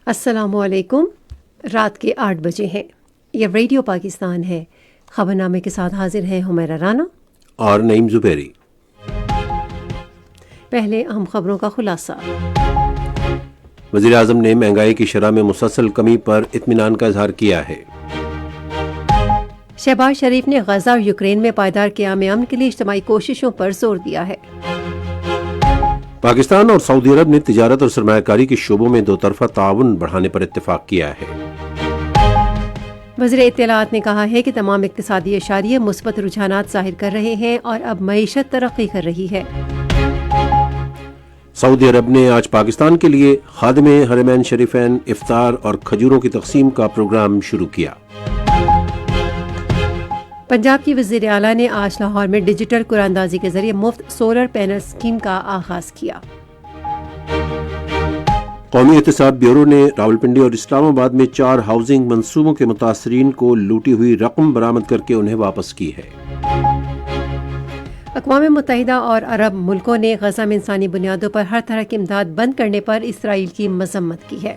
السلام علیکم۔ رات کے 8 بجے ہیں۔ یہ ریڈیو پاکستان ہے۔ خبرنامے کے ساتھ حاضر ہیں حمیرہ رانا اور نعیم زبیری۔ پہلے اہم خبروں کا خلاصہ۔ وزیر اعظم نے مہنگائی کی شرح میں مسلسل کمی پر اطمینان کا اظہار کیا ہے۔ شہباز شریف نے غزہ اور یوکرین میں پائیدار قیام امن کے لیے اجتماعی کوششوں پر زور دیا ہے۔ پاکستان اور سعودی عرب نے تجارت اور سرمایہ کاری کے شعبوں میں دو طرفہ تعاون بڑھانے پر اتفاق کیا ہے۔ وزیر اطلاعات نے کہا ہے کہ تمام اقتصادی اشاریے مثبت رجحانات ظاہر کر رہے ہیں اور اب معیشت ترقی کر رہی ہے۔ سعودی عرب نے آج پاکستان کے لیے خادم حرمین شریفین افطار اور کھجوروں کی تقسیم کا پروگرام شروع کیا۔ پنجاب کی وزیر اعلیٰ نے آج لاہور میں ڈیجیٹل قرآن اندازی کے ذریعے مفت سولر پینل اسکیم کا آغاز کیا۔ قومی احتساب بیورو نے راولپنڈی اور اسلام آباد میں 4 ہاؤسنگ منصوبوں کے متاثرین کو لوٹی ہوئی رقم برآمد کر کے انہیں واپس کی ہے۔ اقوام متحدہ اور عرب ملکوں نے غزہ میں انسانی بنیادوں پر ہر طرح کی امداد بند کرنے پر اسرائیل کی مذمت کی ہے۔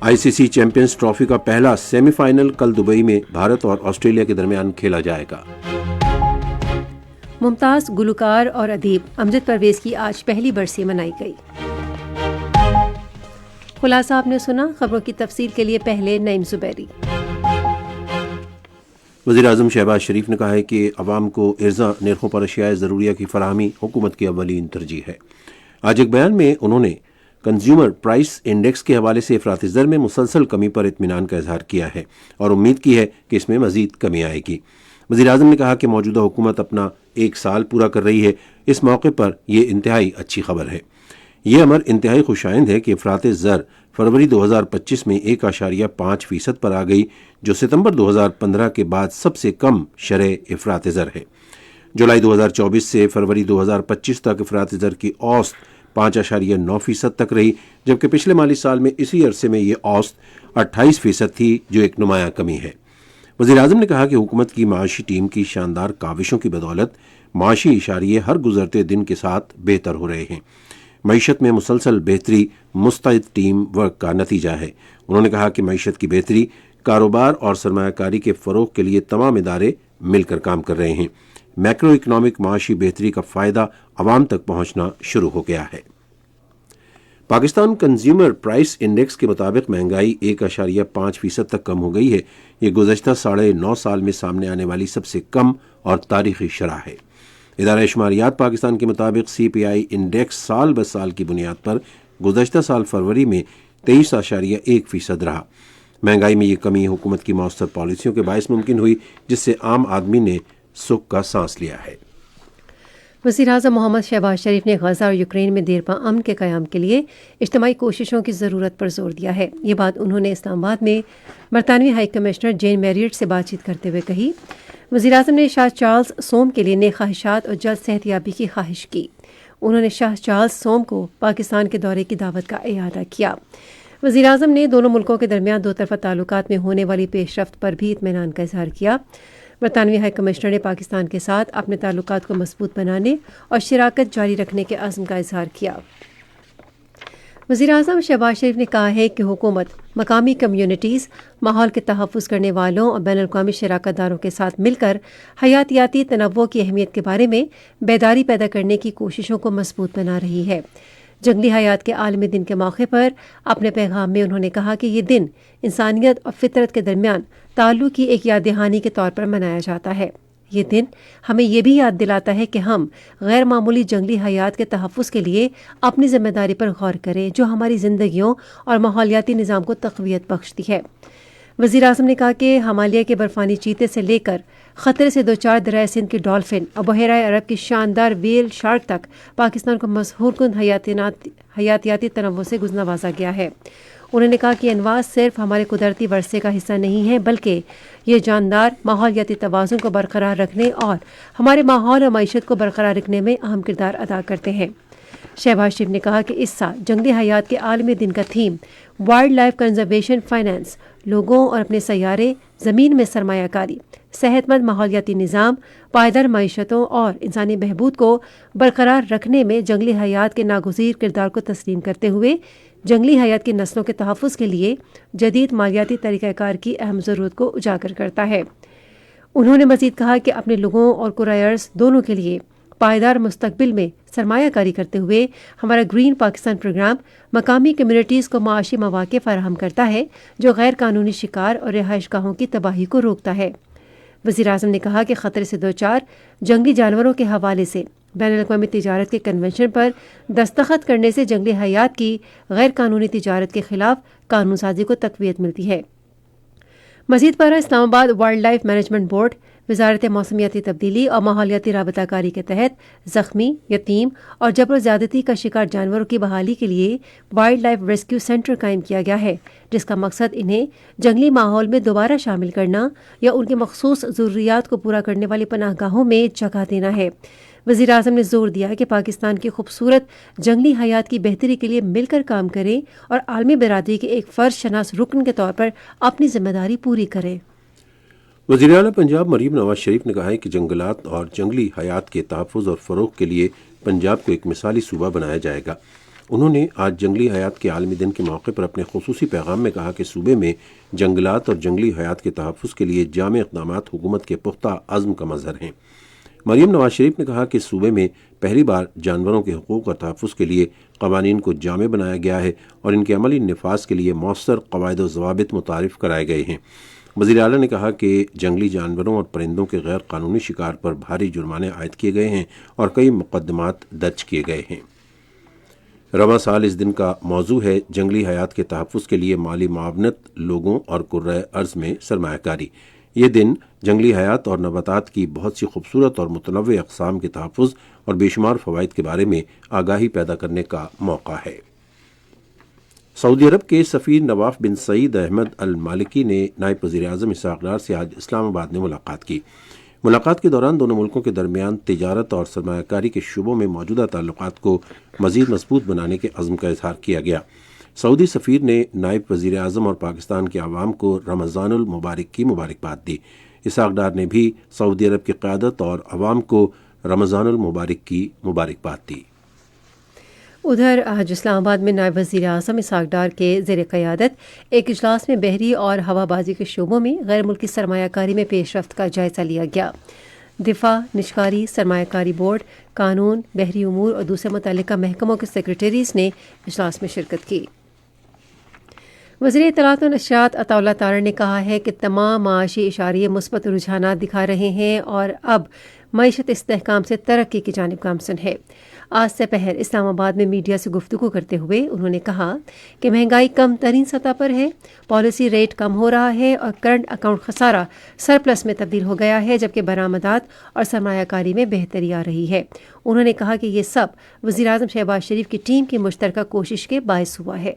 آئی سی سی چیمپئنز ٹرافی کا پہلا سیمی فائنل کل دبئی میں بھارت اور آسٹریلیا کے درمیان کھیلا جائے گا۔ ممتاز گلوکار اور ادیب امجد پرویز کی آج پہلی برسی منائی گئی۔ خلاصہ آپ نے سنا۔ خبروں کی تفصیل کے لیے پہلے نعیم زبیری۔ وزیر اعظم شہباز شریف نے کہا ہے کہ عوام کو ارزاں نرخوں پر اشیاء ضروریہ کی فراہمی حکومت کی اولین ترجیح ہے۔ آج ایک بیان میں انہوں نے کنزیومر پرائس انڈیکس کے حوالے سے افراطی زر میں مسلسل کمی پر اطمینان کا اظہار کیا ہے اور امید کی ہے کہ اس میں مزید کمی آئے گی۔ وزیر اعظم نے کہا کہ موجودہ حکومت اپنا 1 سال پورا کر رہی ہے۔ اس موقع پر یہ انتہائی اچھی خبر ہے۔ یہ امر انتہائی خوشائند ہے کہ افراط زر فروری 2025 میں 1.5% پر آ گئی، جو ستمبر 2015 کے بعد سب سے کم شرح افراط زر ہے۔ جولائی 2024 سے فروری 2025 تک افراط زر کی اوسط 5.9% تک رہی، جبکہ پچھلے مالی سال میں اسی عرصے میں یہ اوسط 28% تھی، جو ایک نمایاں کمی ہے۔ وزیر اعظم نے کہا کہ حکومت کی معاشی ٹیم کی شاندار کاوشوں کی بدولت معاشی اشاریے ہر گزرتے دن کے ساتھ بہتر ہو رہے ہیں۔ معیشت میں مسلسل بہتری مستعد ٹیم ورک کا نتیجہ ہے۔ انہوں نے کہا کہ معیشت کی بہتری، کاروبار اور سرمایہ کاری کے فروغ کے لیے تمام ادارے مل کر کام کر رہے ہیں۔ میکرو اکنامک معاشی بہتری کا فائدہ عوام تک پہنچنا شروع ہو گیا ہے۔ پاکستان کنزیومر پرائس انڈیکس کے مطابق مہنگائی 1.5% تک کم ہو گئی ہے۔ یہ گزشتہ 9.5 سال میں سامنے آنے والی سب سے کم اور تاریخی شرح ہے۔ ادارہ شماریات پاکستان کے مطابق سی پی آئی انڈیکس سال بہ سال کی بنیاد پر گزشتہ سال فروری میں 23.1% رہا۔ مہنگائی میں یہ کمی حکومت کی مؤثر پالیسیوں کے باعث ممکن ہوئی، جس سے عام آدمی نے سکھ کا سانس لیا ہے۔ وزیر اعظم محمد شہباز شریف نے غزہ اور یوکرین میں دیر پا امن کے قیام کے لیے اجتماعی کوششوں کی ضرورت پر زور دیا ہے۔ یہ بات انہوں نے اسلام آباد میں برطانوی ہائی کمشنر جین میریٹ سے بات چیت کرتے ہوئے کہی۔ وزیر اعظم نے شاہ چارلز سوم کے لیے نیک خواہشات اور جلد صحت یابی کی خواہش کی۔ انہوں نے شاہ چارلز سوم کو پاکستان کے دورے کی دعوت کا اعادہ کیا۔ وزیر اعظم نے دونوں ملکوں کے درمیان دو طرفہ تعلقات میں ہونے والی پیش رفت پر بھی اطمینان کا اظہار کیا۔ برطانوی ہائی کمشنر نے پاکستان کے ساتھ اپنے تعلقات کو مضبوط بنانے اور شراکت جاری رکھنے کے عزم کا اظہار کیا۔ وزیر اعظم شہباز شریف نے کہا ہے کہ حکومت مقامی کمیونٹیز، ماحول کے تحفظ کرنے والوں اور بین الاقوامی شراکت داروں کے ساتھ مل کر حیاتیاتی تنوع کی اہمیت کے بارے میں بیداری پیدا کرنے کی کوششوں کو مضبوط بنا رہی ہے۔ جنگلی حیات کے عالمی دن کے موقع پر اپنے پیغام میں انہوں نے کہا کہ یہ دن انسانیت اور فطرت کے درمیان تعلق کی ایک یاد دہانی کے طور پر منایا جاتا ہے۔ یہ دن ہمیں یہ بھی یاد دلاتا ہے کہ ہم غیر معمولی جنگلی حیات کے تحفظ کے لیے اپنی ذمہ داری پر غور کریں، جو ہماری زندگیوں اور ماحولیاتی نظام کو تقویت بخشتی ہے۔ وزیر اعظم نے کہا کہ ہمالیہ کے برفانی چیتے سے لے کر خطرے سے دوچار دریائے سندھ کی ڈولفن اور بحیرہ عرب کی شاندار ویل شارک تک پاکستان کو مسحور کن حیاتیاتی تنوع سے گزنوازا گیا ہے۔ انہوں نے کہا کہ انواع صرف ہمارے قدرتی ورثے کا حصہ نہیں ہے، بلکہ یہ جاندار ماحولیاتی توازن کو برقرار رکھنے اور ہمارے ماحول اور معیشت کو برقرار رکھنے میں اہم کردار ادا کرتے ہیں۔ شہباز شریف نے کہا کہ اس سال جنگلی حیات کے عالمی دن کا theme wildlife conservation finance, لوگوں اور اپنے سیارے زمین میں سرمایہ کاری، صحت مند ماحولیاتی نظام، پائیدار معیشتوں اور انسانی بہبود کو برقرار رکھنے میں جنگلی حیات کے ناگزیر کردار کو تسلیم کرتے ہوئے جنگلی حیات کی نسلوں کے تحفظ کے لیے جدید مالیاتی طریقہ کار کی اہم ضرورت کو اجاگر کرتا ہے۔ انہوں نے مزید کہا کہ اپنے لوگوں اور کرائرز دونوں کے لیے پائیدار مستقبل میں سرمایہ کاری کرتے ہوئے ہمارا گرین پاکستان پروگرام مقامی کمیونٹیز کو معاشی مواقع فراہم کرتا ہے جو غیر قانونی شکار اور رہائش گاہوں کی تباہی کو روکتا ہے۔ وزیر اعظم نے کہا کہ خطرے سے دوچار جنگلی جانوروں کے حوالے سے بین الاقوامی تجارت کے کنونشن پر دستخط کرنے سے جنگلی حیات کی غیر قانونی تجارت کے خلاف قانون سازی کو تقویت ملتی ہے۔ مزید برآں اسلام آباد وائلڈ لائف مینجمنٹ بورڈ وزارت موسمیاتی تبدیلی اور ماحولیاتی رابطہ کاری کے تحت زخمی، یتیم اور جبر و زیادتی کا شکار جانوروں کی بحالی کے لیے وائلڈ لائف ریسکیو سینٹر قائم کیا گیا ہے، جس کا مقصد انہیں جنگلی ماحول میں دوبارہ شامل کرنا یا ان کی مخصوص ضروریات کو پورا کرنے والی پناہ گاہوں میں جگہ دینا ہے۔ وزیر اعظم نے زور دیا کہ پاکستان کی خوبصورت جنگلی حیات کی بہتری کے لیے مل کر کام کریں اور عالمی برادری کے ایک فرض شناس رکن کے طور پر اپنی ذمہ داری پوری کریں۔ وزیر اعلیٰ پنجاب مریم نواز شریف نے کہا ہے کہ جنگلات اور جنگلی حیات کے تحفظ اور فروغ کے لیے پنجاب کو ایک مثالی صوبہ بنایا جائے گا۔ انہوں نے آج جنگلی حیات کے عالمی دن کے موقع پر اپنے خصوصی پیغام میں کہا کہ صوبے میں جنگلات اور جنگلی حیات کے تحفظ کے لیے جامع اقدامات حکومت کے پختہ عزم کا مظہر ہیں۔ مریم نواز شریف نے کہا کہ صوبے میں پہلی بار جانوروں کے حقوق اور تحفظ کے لیے قوانین کو جامع بنایا گیا ہے اور ان کے عملی نفاذ کے لیے مؤثر قواعد و ضوابط متعارف کرائے گئے ہیں۔ وزیر اعلیٰ نے کہا کہ جنگلی جانوروں اور پرندوں کے غیر قانونی شکار پر بھاری جرمانے عائد کیے گئے ہیں اور کئی مقدمات درج کیے گئے ہیں۔ رواں سال اس دن کا موضوع ہے جنگلی حیات کے تحفظ کے لیے مالی معاونت، لوگوں اور کرۂ ارض میں سرمایہ کاری۔ یہ دن جنگلی حیات اور نباتات کی بہت سی خوبصورت اور متنوع اقسام کے تحفظ اور بے شمار فوائد کے بارے میں آگاہی پیدا کرنے کا موقع ہے۔ سعودی عرب کے سفیر نواف بن سعید احمد المالکی نے نائب وزیر اعظم اسحاق ڈار سے آج اسلام آباد میں ملاقات کی۔ ملاقات کے دوران دونوں ملکوں کے درمیان تجارت اور سرمایہ کاری کے شعبوں میں موجودہ تعلقات کو مزید مضبوط بنانے کے عزم کا اظہار کیا گیا۔ سعودی سفیر نے نائب وزیر اعظم اور پاکستان کے عوام کو رمضان المبارک کی مبارکباد دی۔ اسحاق ڈار نے بھی سعودی عرب کی قیادت اور عوام کو رمضان المبارک کی مبارکباد دی۔ ادھر آج اسلام آباد میں نائب وزیر اعظم اسحاق ڈار کے زیر قیادت ایک اجلاس میں بحری اور ہوا بازی کے شعبوں میں غیر ملکی سرمایہ کاری میں پیش رفت کا جائزہ لیا گیا۔ دفاع، نجکاری، سرمایہ کاری بورڈ، قانون، بحری امور اور دوسرے متعلقہ محکموں کے سیکریٹریز نے اجلاس میں شرکت کی۔ وزیر اطلاعات و نشریات عطا اللہ تارڑ نے کہا ہے کہ تمام معاشی اشاریے مثبت رجحانات دکھا رہے ہیں اور اب معیشت استحکام سے ترقی کی جانب گامزن ہے۔ آج سے پہر اسلام آباد میں میڈیا سے گفتگو کرتے ہوئے انہوں نے کہا کہ مہنگائی کم ترین سطح پر ہے، پالیسی ریٹ کم ہو رہا ہے اور کرنٹ اکاؤنٹ خسارہ سرپلس میں تبدیل ہو گیا ہے، جبکہ برآمدات اور سرمایہ کاری میں بہتری آ رہی ہے۔ انہوں نے کہا کہ یہ سب وزیر اعظم شہباز شریف کی ٹیم کی مشترکہ کوشش کے باعث ہوا ہے۔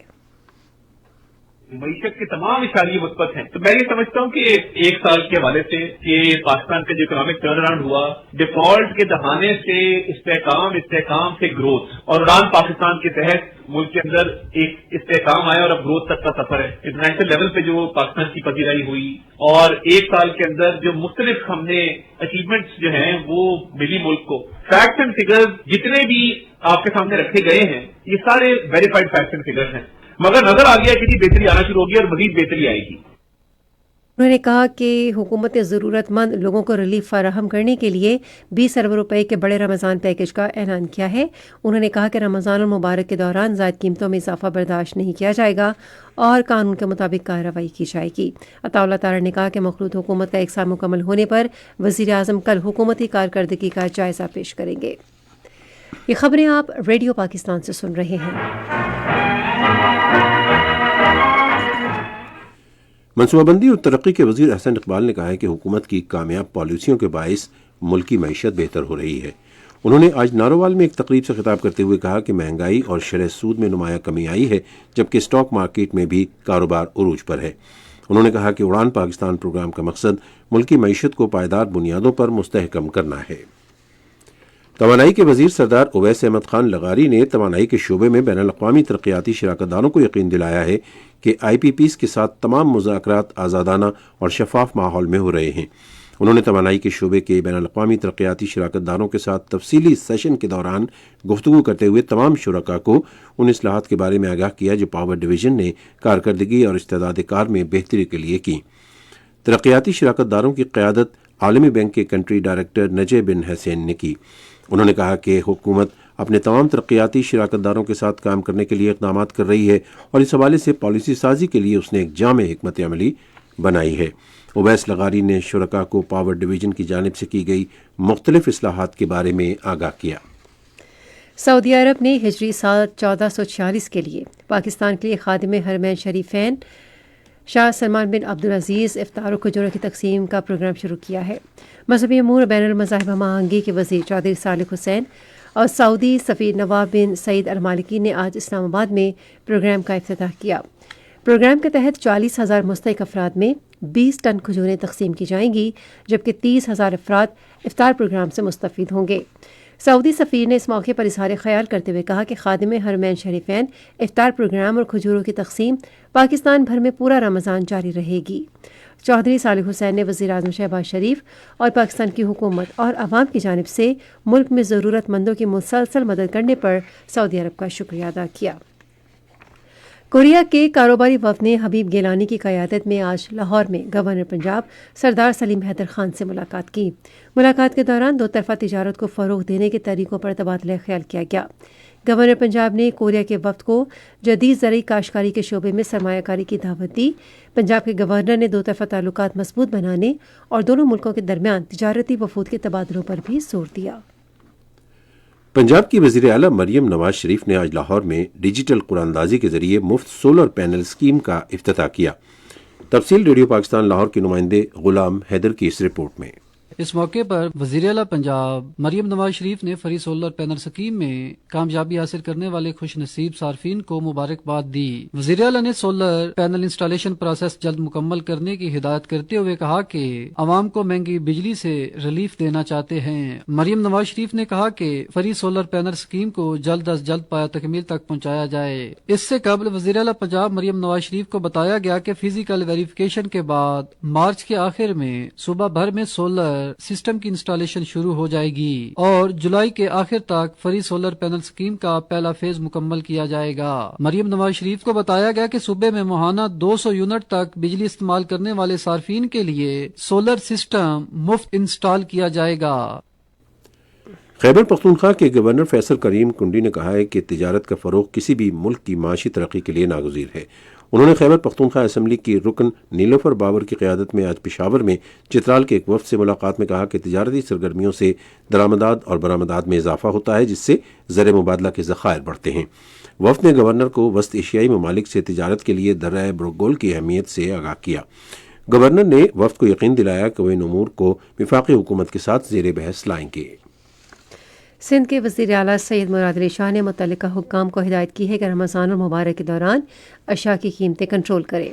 معیشت کے تمام اشاریے مثبت ہیں، تو میں یہ سمجھتا ہوں کہ ایک سال کے حوالے سے کہ پاکستان کا جو اکنامک ٹرن اراؤنڈ ہوا، ڈیفالٹ کے دہانے سے استحکام سے گروتھ، اور اڑان پاکستان کے تحت ملک کے اندر ایک استحکام آیا اور اب گروتھ تک کا سفر ہے۔ انٹرنیشنل لیول پہ جو پاکستان کی پذیرائی ہوئی اور ایک سال کے اندر جو مختلف ہم نے اچیومنٹس جو ہیں وہ ملی ملک کو، فیکٹس اینڈ فگرز جتنے بھی آپ کے سامنے رکھے گئے ہیں یہ سارے ویریفائڈ فیکٹس اینڈ فگرز ہیں، مگر نظر آ گیا کہ بہتری آنا شروع ہوگی اور مزید بہتری آئے گی۔ انہوں نے کہا کہ حکومت نے ضرورت مند لوگوں کو ریلیف فراہم کرنے کے لیے 20 ارب روپے کے بڑے رمضان پیکج کا اعلان کیا ہے۔ انہوں نے کہا کہ رمضان المبارک کے دوران زائد قیمتوں میں اضافہ برداشت نہیں کیا جائے گا اور قانون کے مطابق کارروائی کی جائے گی۔ عطا اللہ تارڑ نے کہا کہ مخلوط حکومت کا ایک سال مکمل ہونے پر وزیر اعظم کل حکومتی کارکردگی کا جائزہ پیش کریں گے۔ یہ خبریں آپ ریڈیو پاکستان سے سن رہے ہیں۔ منصوبہ بندی اور ترقی کے وزیر احسن اقبال نے کہا ہے کہ حکومت کی کامیاب پالیسیوں کے باعث ملکی معیشت بہتر ہو رہی ہے۔ انہوں نے آج نارووال میں ایک تقریب سے خطاب کرتے ہوئے کہا کہ مہنگائی اور شرح سود میں نمایاں کمی آئی ہے، جبکہ اسٹاک مارکیٹ میں بھی کاروبار عروج پر ہے۔ انہوں نے کہا کہ اڑان پاکستان پروگرام کا مقصد ملکی معیشت کو پائیدار بنیادوں پر مستحکم کرنا ہے۔ توانائی کے وزیر سردار اویس احمد خان لغاری نے توانائی کے شعبے میں بین الاقوامی ترقیاتی شراکت داروں کو یقین دلایا ہے کہ آئی پی پیز کے ساتھ تمام مذاکرات آزادانہ اور شفاف ماحول میں ہو رہے ہیں۔ انہوں نے توانائی کے شعبے کے بین الاقوامی ترقیاتی شراکت داروں کے ساتھ تفصیلی سیشن کے دوران گفتگو کرتے ہوئے تمام شرکاء کو ان اصلاحات کے بارے میں آگاہ کیا جو پاور ڈویژن نے کارکردگی اور استعداد کار میں بہتری کے لیے کی۔ ترقیاتی شراکت داروں کی قیادت عالمی بینک کے کنٹری ڈائریکٹر نجے بن حسین نے کی۔ انہوں نے کہا کہ حکومت اپنے تمام ترقیاتی شراکت داروں کے ساتھ کام کرنے کے لیے اقدامات کر رہی ہے اور اس حوالے سے پالیسی سازی کے لیے اس نے ایک جامع حکمت عملی بنائی ہے۔ اویس لغاری نے شرکاء کو پاور ڈویژن کی جانب سے کی گئی مختلف اصلاحات کے بارے میں آگاہ کیا۔ سعودی عرب نے ہجری سال 1446 کے لیے پاکستان کے لیے خادم حرمین شریفین شاہ سلمان بن عبدالعزیز افطار و کھجوروں کی تقسیم کا پروگرام شروع کیا ہے۔ مذہبی امور بین المذاہب ہم آہنگی کے وزیر چودھری صالح حسین اور سعودی سفیر نواب بن سعید المالکی نے آج اسلام آباد میں پروگرام کا افتتاح کیا۔ پروگرام کے تحت 40,000 مستحق افراد میں 20 ٹن کھجوریں تقسیم کی جائیں گی، جبکہ 30,000 افراد افطار پروگرام سے مستفید ہوں گے۔ سعودی سفیر نے اس موقع پر اظہار خیال کرتے ہوئے کہا کہ خادم حرمین شریفین افطار پروگرام اور کھجوروں کی تقسیم پاکستان بھر میں پورا رمضان جاری رہے گی۔ چودھری صالح حسین نے وزیر اعظم شہباز شریف اور پاکستان کی حکومت اور عوام کی جانب سے ملک میں ضرورت مندوں کی مسلسل مدد کرنے پر سعودی عرب کا شکریہ ادا کیا۔ کوریا کے کاروباری وفد نے حبیب گیلانی کی قیادت میں آج لاہور میں گورنر پنجاب سردار سلیم حیدر خان سے ملاقات کی۔ ملاقات کے دوران دو طرفہ تجارت کو فروغ دینے کے طریقوں پر تبادلہ خیال کیا گیا۔ گورنر پنجاب نے کوریا کے وفد کو جدید زرعی کاشتکاری کے شعبے میں سرمایہ کاری کی دعوت دی۔ پنجاب کے گورنر نے دو طرفہ تعلقات مضبوط بنانے اور دونوں ملکوں کے درمیان تجارتی وفود کے تبادلوں پر بھی زور دیا۔ پنجاب کی وزیر اعلیٰ مریم نواز شریف نے آج لاہور میں ڈیجیٹل قرآن اندازی کے ذریعے مفت سولر پینل اسکیم کا افتتاح کیا۔ تفصیل ریڈیو پاکستان لاہور کے نمائندے غلام حیدر کی اس رپورٹ میں۔ اس موقع پر وزیر اعلیٰ پنجاب مریم نواز شریف نے فری سولر پینل اسکیم میں کامیابی حاصل کرنے والے خوش نصیب صارفین کو مبارکباد دی۔ وزیر اعلیٰ نے سولر پینل انسٹالیشن پروسیس جلد مکمل کرنے کی ہدایت کرتے ہوئے کہا کہ عوام کو مہنگی بجلی سے ریلیف دینا چاہتے ہیں۔ مریم نواز شریف نے کہا کہ فری سولر پینل اسکیم کو جلد از جلد پایہ تکمیل تک پہنچایا جائے۔ اس سے قبل وزیر اعلیٰ پنجاب مریم نواز شریف کو بتایا گیا کہ فزیکل ویریفیکیشن کے بعد مارچ کے آخر میں صوبہ بھر میں سولر سسٹم کی انسٹالیشن شروع ہو جائے گی اور جولائی کے آخر تک فری سولر پینل اسکیم کا پہلا فیز مکمل کیا جائے گا۔ مریم نواز شریف کو بتایا گیا کہ صوبے میں ماہانہ 200 یونٹ تک بجلی استعمال کرنے والے صارفین کے لیے سولر سسٹم مفت انسٹال کیا جائے گا۔ خیبر پختونخوا کے گورنر فیصل کریم کنڈی نے کہا ہے کہ تجارت کا فروغ کسی بھی ملک کی معاشی ترقی کے لیے ناگزیر ہے۔ انہوں نے خیبر پختونخوا اسمبلی کی رکن نیلوفر بابر کی قیادت میں آج پشاور میں چترال کے ایک وفد سے ملاقات میں کہا کہ تجارتی سرگرمیوں سے درآمدات اور برآمدات میں اضافہ ہوتا ہے، جس سے زر مبادلہ کے ذخائر بڑھتے ہیں۔ وفد نے گورنر کو وسط ایشیائی ممالک سے تجارت کے لیے درہ برگول کی اہمیت سے آگاہ کیا۔ گورنر نے وفد کو یقین دلایا کہ وہ ان امور کو وفاقی حکومت کے ساتھ زیر بحث لائیں گے۔ سندھ کے وزیر اعلیٰ سید مراد علی شاہ نے متعلقہ حکام کو ہدایت کی ہے کہ رمضان المبارک کے دوران اشیاء کی قیمتیں کنٹرول کریں۔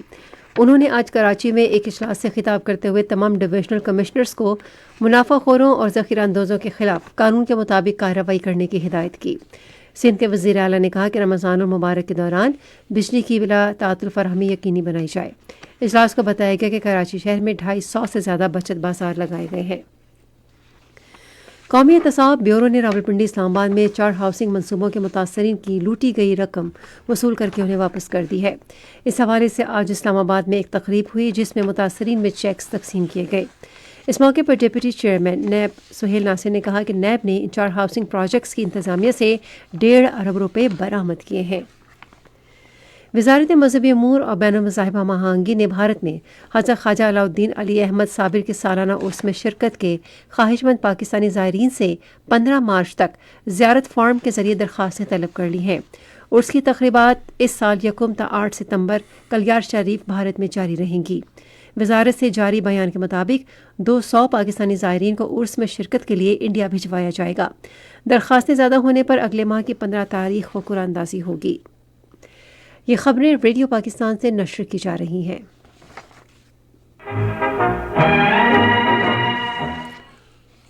انہوں نے آج کراچی میں ایک اجلاس سے خطاب کرتے ہوئے تمام ڈویژنل کمشنرز کو منافع خوروں اور ذخیرہ اندوزوں کے خلاف قانون کے مطابق کارروائی کرنے کی ہدایت کی۔ سندھ کے وزیر اعلیٰ نے کہا کہ رمضان المبارک کے دوران بجلی کی بلا تعطل فراہمی یقینی بنائی جائے۔ اجلاس کو بتایا گیا کہ کراچی شہر میں 250 سے زیادہ بچت بازار لگائے گئے ہیں۔ قومی احتساب بیورو نے راولپنڈی اسلام آباد میں 4 ہاؤسنگ منصوبوں کے متاثرین کی لوٹی گئی رقم وصول کر کے انہیں واپس کر دی ہے۔ اس حوالے سے آج اسلام آباد میں ایک تقریب ہوئی جس میں متاثرین میں چیکس تقسیم کیے گئے۔ اس موقع پر ڈپٹی چیئرمین نیب سہیل ناصر نے کہا کہ نیب نے ان 4 ہاؤسنگ پروجیکٹس کی انتظامیہ سے 1.5 ارب روپے برآمد کیے ہیں۔ وزارت مذہبی امور اور بین المذاہب ہم آہنگی نے بھارت میں حضرت خواجہ علاؤالدین علی احمد صابر کے سالانہ عرس میں شرکت کے خواہش مند پاکستانی زائرین سے 15 مارچ تک زیارت فارم کے ذریعے درخواستیں طلب کر لی ہیں۔ عرس کی تقریبات اس سال 1 تا 8 ستمبر کلیار شریف بھارت میں جاری رہیں گی۔ وزارت سے جاری بیان کے مطابق 200 پاکستانی زائرین کو عرس میں شرکت کے لیے انڈیا بھجوایا جائے گا۔ درخواستیں زیادہ ہونے پر اگلے ماہ کی 15 تاریخ کو قرآن اندازی ہوگی۔ یہ خبریں ریڈیو پاکستان سے نشر کی جا رہی ہیں۔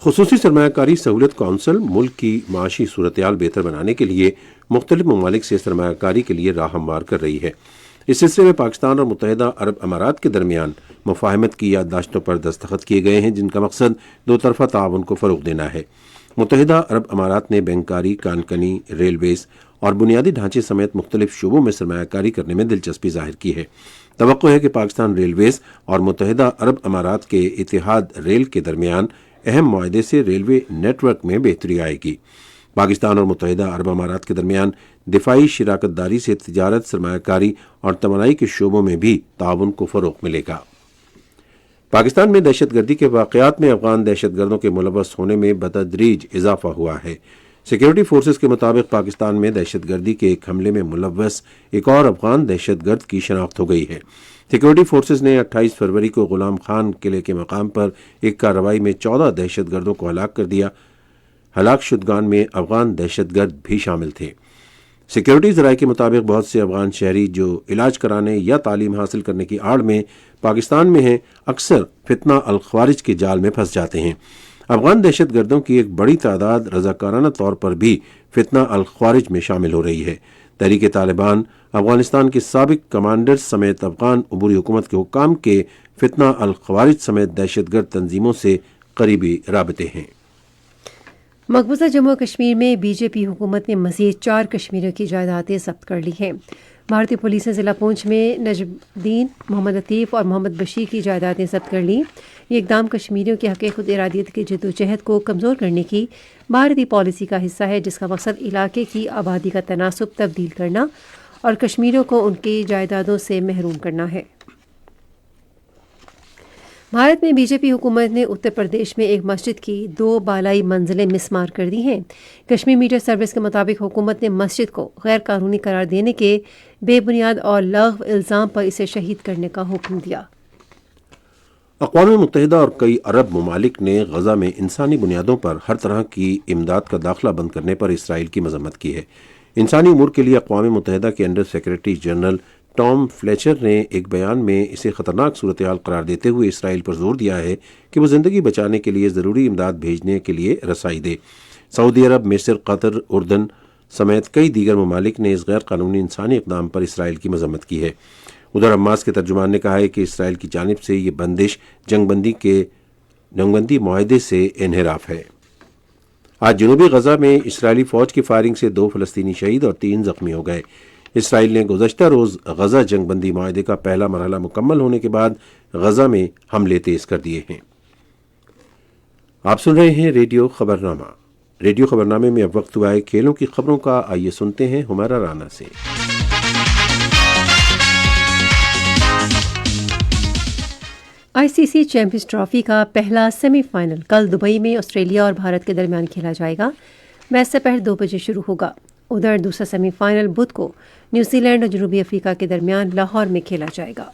خصوصی سرمایہ کاری سہولت کونسل ملک کی معاشی صورتحال بہتر بنانے کے لیے مختلف ممالک سے سرمایہ کاری کے لیے راہ ہموار کر رہی ہے۔ اس سلسلے میں پاکستان اور متحدہ عرب امارات کے درمیان مفاہمت کی یادداشتوں پر دستخط کیے گئے ہیں، جن کا مقصد دو طرفہ تعاون کو فروغ دینا ہے۔ متحدہ عرب امارات نے بینکاری، کانکنی، ریلویز اور بنیادی ڈھانچے سمیت مختلف شعبوں میں سرمایہ کاری کرنے میں دلچسپی ظاہر کی ہے۔ توقع ہے کہ پاکستان ریلویز اور متحدہ عرب امارات کے اتحاد ریل کے درمیان اہم معاہدے سے ریلوے نیٹ ورک میں بہتری آئے گی۔ پاکستان اور متحدہ عرب امارات کے درمیان دفاعی شراکت داری سے تجارت، سرمایہ کاری اور توانائی کے شعبوں میں بھی تعاون کو فروغ ملے گا۔ پاکستان میں دہشت گردی کے واقعات میں افغان دہشت گردوں کے ملوث ہونے میں بتدریج اضافہ ہوا ہے۔ سیکیورٹی فورسز کے مطابق پاکستان میں دہشت گردی کے ایک حملے میں ملوث ایک اور افغان دہشت گرد کی شناخت ہو گئی ہے۔ سیکیورٹی فورسز نے 28 فروری کو غلام خان قلعے کے مقام پر ایک کارروائی میں 14 دہشت گردوں کو ہلاک کر دیا۔ ہلاک شدگان میں افغان دہشت گرد بھی شامل تھے۔ سیکیورٹی ذرائع کے مطابق بہت سے افغان شہری جو علاج کرانے یا تعلیم حاصل کرنے کی آڑ میں پاکستان میں ہیں، اکثر فتنہ الخوارج کے جال میں پھنس جاتے ہیں۔ افغان دہشت گردوں کی ایک بڑی تعداد رضاکارانہ طور پر بھی فتنہ الخوارج میں شامل ہو رہی ہے۔ تحریک طالبان افغانستان کے سابق کمانڈر سمیت افغان عبوری حکومت کے حکام کے فتنہ الخوارج سمیت دہشت گرد تنظیموں سے قریبی رابطے ہیں۔ مقبوضہ جموں و کشمیر میں بی جے پی حکومت نے مزید 4 کشمیریوں کی جائیدادیں ضبط کر لی ہیں۔ بھارتی پولیس نے ضلع پونچھ میں نجم الدین، محمد لطیف اور محمد بشیر کی جائیدادیں ضبط کر لیں۔ یہ اقدام کشمیریوں کے حق خود ارادیت کی جدوجہد کو کمزور کرنے کی بھارتی پالیسی کا حصہ ہے، جس کا مقصد علاقے کی آبادی کا تناسب تبدیل کرنا اور کشمیریوں کو ان کی جائیدادوں سے محروم کرنا ہے۔ بھارت میں بی جے پی حکومت نے اتر پردیش میں ایک مسجد کی 2 بالائی منزلیں مسمار کر دی ہیں۔ کشمیر میڈیا سروس کے مطابق حکومت نے مسجد کو غیر قانونی قرار دینے کے بے بنیاد اور لغو الزام پر اسے شہید کرنے کا حکم دیا۔ اقوام متحدہ اور کئی عرب ممالک نے غزہ میں انسانی بنیادوں پر ہر طرح کی امداد کا داخلہ بند کرنے پر اسرائیل کی مذمت کی ہے۔ انسانی امور کے لیے اقوام متحدہ کے under secretary general Tom Fletcher نے ایک بیان میں اسے خطرناک صورتحال قرار دیتے ہوئے اسرائیل پر زور دیا ہے کہ وہ زندگی بچانے کے لیے ضروری امداد بھیجنے کے لیے رسائی دے۔ سعودی عرب، مصر، قطر، اردن سمیت کئی دیگر ممالک نے اس غیر قانونی انسانی اقدام پر اسرائیل کی مذمت کی ہے۔ ادھر حماس کے ترجمان نے کہا ہے کہ اسرائیل کی جانب سے یہ بندش جنگ بندی معاہدے سے انحراف ہے۔ آج جنوبی غزہ میں اسرائیلی فوج کی فائرنگ سے 2 فلسطینی شہید اور 3 زخمی ہو گئے۔ اسرائیل نے گزشتہ روز غزہ جنگ بندی معاہدے کا پہلا مرحلہ مکمل ہونے کے بعد غزہ میں حملے تیز کر دیے ہیں۔ آپ سن رہے ہیں ریڈیو خبرنامہ۔ ریڈیو خبرنامے میں اب وقت ہوا ہے کھیلوں کی خبروں کا۔ آئیے سنتے ہیں ہمارا رانا سے۔ آئی سی سی چیمپئنز ٹرافی کا پہلا سیمی فائنل کل دبئی میں آسٹریلیا اور بھارت کے درمیان کھیلا جائے گا۔ میچ سے پہلے 2 بجے شروع ہوگا۔ ادھر دوسرا سیمی فائنل بدھ کو نیوزی لینڈ اور جنوبی افریقہ کے درمیان لاہور میں کھیلا جائے گا۔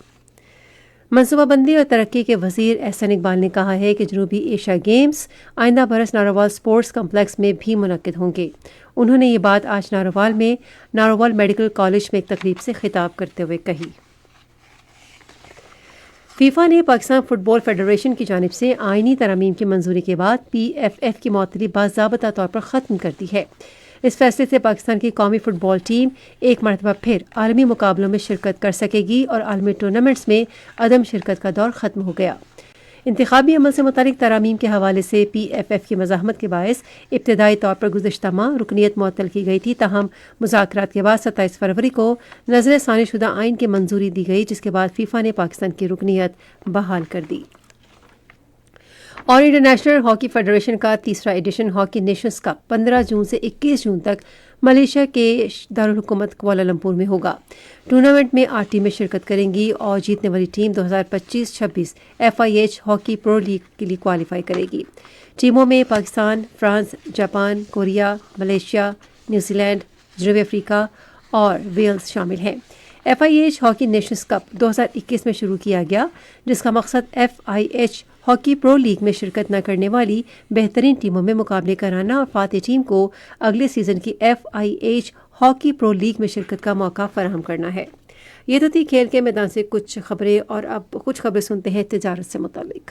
منصوبہ بندی اور ترقی کے وزیر احسن اقبال نے کہا ہے کہ جنوبی ایشیا گیمز آئندہ برس ناروال اسپورٹس کمپلیکس میں بھی منعقد ہوں گے۔ انہوں نے یہ بات آج ناروال میں ناروال میڈیکل کالج میں ایک تقریب سے خطاب کرتے ہوئے کہی۔ فیفا نے پاکستان فٹ بال فیڈریشن کی جانب سے آئینی ترامیم کی منظوری کے بعد پی ایف ایف کی معطلی باضابطہ طور پر ختم کر دی ہے۔ اس فیصلے سے پاکستان کی قومی فٹ بال ٹیم ایک مرتبہ پھر عالمی مقابلوں میں شرکت کر سکے گی اور عالمی ٹورنامنٹس میں عدم شرکت کا دور ختم ہو گیا۔ انتخابی عمل سے متعلق ترامیم کے حوالے سے پی ایف ایف کی مزاحمت کے باعث ابتدائی طور پر گزشتہ ماہ رکنیت معطل کی گئی تھی، تاہم مذاکرات کے بعد 27 فروری کو نظر ثانی شدہ آئین کی منظوری دی گئی، جس کے بعد فیفا نے پاکستان کی رکنیت بحال کر دی۔ اور انٹرنیشنل ہاکی فیڈریشن کا 3واں ایڈیشن ہاکی نیشنز کپ 15 جون سے 21 جون تک ملیشیا کے دارالحکومت کوالالمپور میں ہوگا۔ ٹورنامنٹ میں 8 ٹیمیں شرکت کریں گی اور جیتنے والی team 2025-26 FIH hockey pro league کے لیے کوالیفائی کرے گی۔ ٹیموں میں Pakistan, France, Japan, Korea, Malaysia, New Zealand, جنوبی افریقہ اور ویلز شامل ہیں۔ FIH ہاکی نیشنز کپ 2021 میں شروع کیا گیا، جس کا مقصد FIH ہاکی پرو لیگ میں شرکت نہ کرنے والی بہترین ٹیموں میں مقابلے کرانا اور فاتح ٹیم کو اگلے سیزن کی FIH ہاکی پرو لیگ میں شرکت کا موقع فراہم کرنا ہے۔ یہ تو تھی کھیل کے میدان سے کچھ خبریں، اور اب کچھ خبریں سنتے ہیں تجارت سے متعلق۔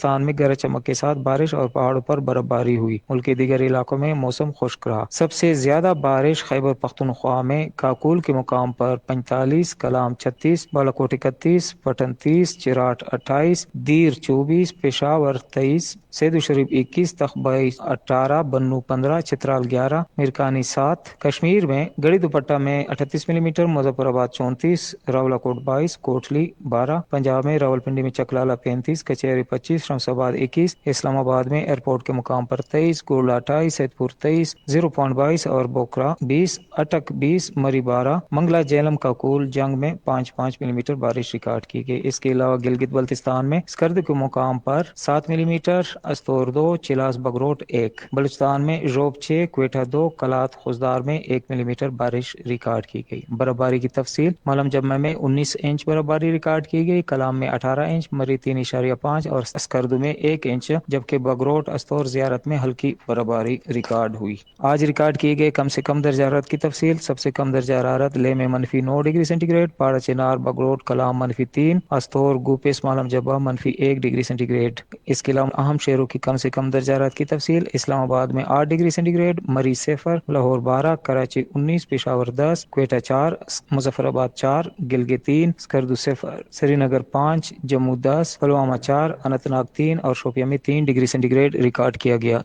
بلوچستان میں گرج چمک کے ساتھ بارش اور پہاڑوں پر برف باری ہوئی۔ ملک کے دیگر علاقوں میں موسم خشک رہا۔ سب سے زیادہ بارش خیبر پختونخوا میں کاکول کے مقام پر 45، کلام 36، بالاکوٹ 31، پٹن 30، چراٹ 28، دیر 24، پشاور 23، سیدو شریف 21، تخبائی 18، بنو 15، چترال 11، میرکانی 7، کشمیر میں گڑی دوپٹہ میں 38 ملی میٹر، مظفر آباد 34، راولاکوٹ 22، کوٹلی 12، پنجاب میں راولپنڈی میں چکلالہ 35، کچہری 25، شمس آباد 21، اسلام آباد میں ایئرپورٹ کے مقام پر 23، گولڈا 28، سیدھ پور 23، 0.22 اور بوکرا 20، اٹک 20، مری 12، منگلا جیلم کاکول جنگ میں 5.5 ملی میٹر بارش ریکارڈ کی گئی۔ اس کے علاوہ گلگت بلتستان میں سکرد کے مقام پر 7 ملی میٹر، استور 2، چلاس بگروٹ 1، بلوچستان میں ژوب 6، کوئٹہ 2، کلات خوزدار میں 1 ملی میٹر بارش ریکارڈ کی گئی۔ برف باری کی تفصیل: مالم جمع میں 19 انچ برف باری ریکارڈ کی گئی، کلام میں 18 انچ، مری 3.5 اور اسکردو میں 1 انچ، جبکہ بگروٹ، استور، زیارت میں ہلکی برف باری ریکارڈ ہوئی۔ آج ریکارڈ کیے گئے کم سے کم درجہ حرارت کی تفصیل: سب سے کم درجہ حرارت لیہ میں -9 ڈگری سینٹی گریڈ، پاڑا چنار، بگروٹ، کلام -3، استور، گوپس، مالم جبہ -1 ڈگری سینٹی گریڈ۔ اس کے علاوہ اہم شہروں کی کم سے کم درجہ حرارت کی تفصیل: اسلام آباد میں 8 ڈگری سینٹی گریڈ، مری 0، لاہور 12، کراچی 19، پشاور 10، کوئٹہ 4، مظفر آباد 4، گلگت 3، اسکردو 0، سری نگر 5، جموں 10، پلوامہ 4، اننت ناگ 3 اور شوپیاں میں 3 ڈگری سینٹی گریڈ ریکارڈ کیا گیا۔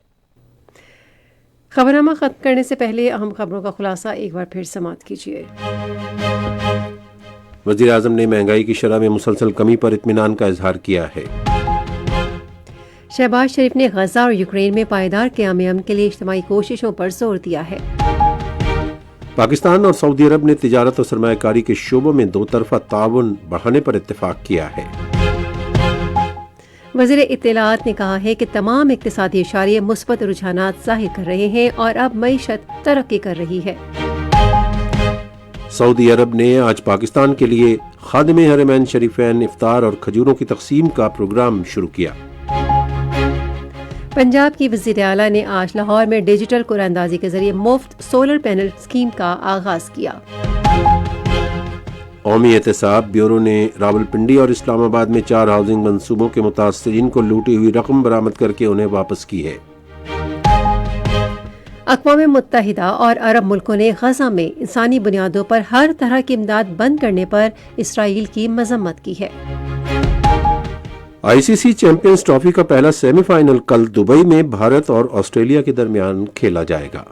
خبرنامہ ختم کرنے سے پہلے اہم خبروں کا خلاصہ ایک بار پھر سماعت کیجیے۔ وزیر اعظم نے مہنگائی کی شرح میں مسلسل کمی پر اطمینان کا اظہار کیا ہے۔ شہباز شریف نے غزہ اور یوکرین میں پائیدار قیام امن کے لیے اجتماعی کوششوں پر زور دیا ہے۔ پاکستان اور سعودی عرب نے تجارت اور سرمایہ کاری کے شعبوں میں دو طرفہ تعاون بڑھانے پر اتفاق کیا ہے۔ وزیر اطلاعات نے کہا ہے کہ تمام اقتصادی اشاریے مثبت رجحانات ظاہر کر رہے ہیں اور اب معیشت ترقی کر رہی ہے۔ سعودی عرب نے آج پاکستان کے لیے خادم حرمین شریفین افطار اور کھجوروں کی تقسیم کا پروگرام شروع کیا۔ پنجاب کی وزیر اعلیٰ نے آج لاہور میں ڈیجیٹل قرعہ اندازی کے ذریعے مفت سولر پینل اسکیم کا آغاز کیا۔ قومی احتساب بیورو نے راولپنڈی اور اسلام آباد میں 4 ہاؤسنگ منصوبوں کے متاثرین کو لوٹی ہوئی رقم برآمد کر کے انہیں واپس کی ہے۔ اقوام متحدہ اور عرب ملکوں نے غزہ میں انسانی بنیادوں پر ہر طرح کی امداد بند کرنے پر اسرائیل کی مذمت کی ہے۔ آئی سی سی چیمپئنز ٹرافی کا پہلا سیمی فائنل کل دبئی میں بھارت اور آسٹریلیا کے درمیان کھیلا جائے گا۔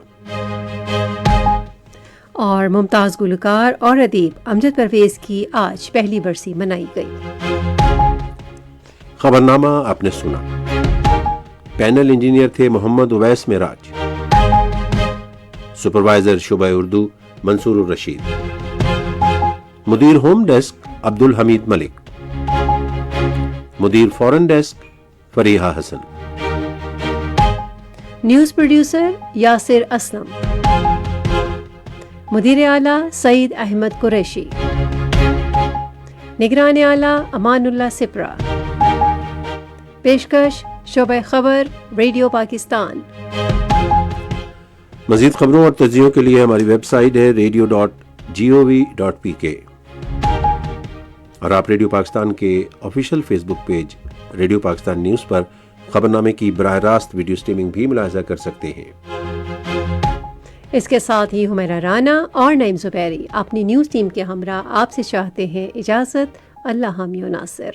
اور ممتاز گلوکار اور ادیب امجد پرویز کی آج پہلی برسی منائی گئی۔ خبرنامہ آپ نے سنا۔ پینل انجینئر تھے محمد اویس معراج، سپروائزر شعبہ اردو منصور الرشید، مدیر ہوم ڈیسک عبد الحمید ملک، مدیر فورن ڈیسک فریحہ حسن، نیوز پروڈیوسر یاسر اسلم، مدیر اعلیٰ سعید احمد قریشی، نگران اعلیٰ امان اللہ سپرا، پیشکش شعبہ خبر ریڈیو پاکستان۔ مزید خبروں اور تجزیوں کے لیے ہماری ویب سائٹ ہے radio.gov.pk اور آپ ریڈیو پاکستان کے آفیشیل فیس بک پیج ریڈیو پاکستان نیوز پر خبرنامے کی براہ راست ویڈیو سٹریمنگ بھی ملاحظہ کر سکتے ہیں۔ اس کے ساتھ ہی حمیرہ رانا اور نعیم زبیری اپنی نیوز ٹیم کے ہمراہ آپ سے چاہتے ہیں اجازت۔ اللہ حامی و ناصر۔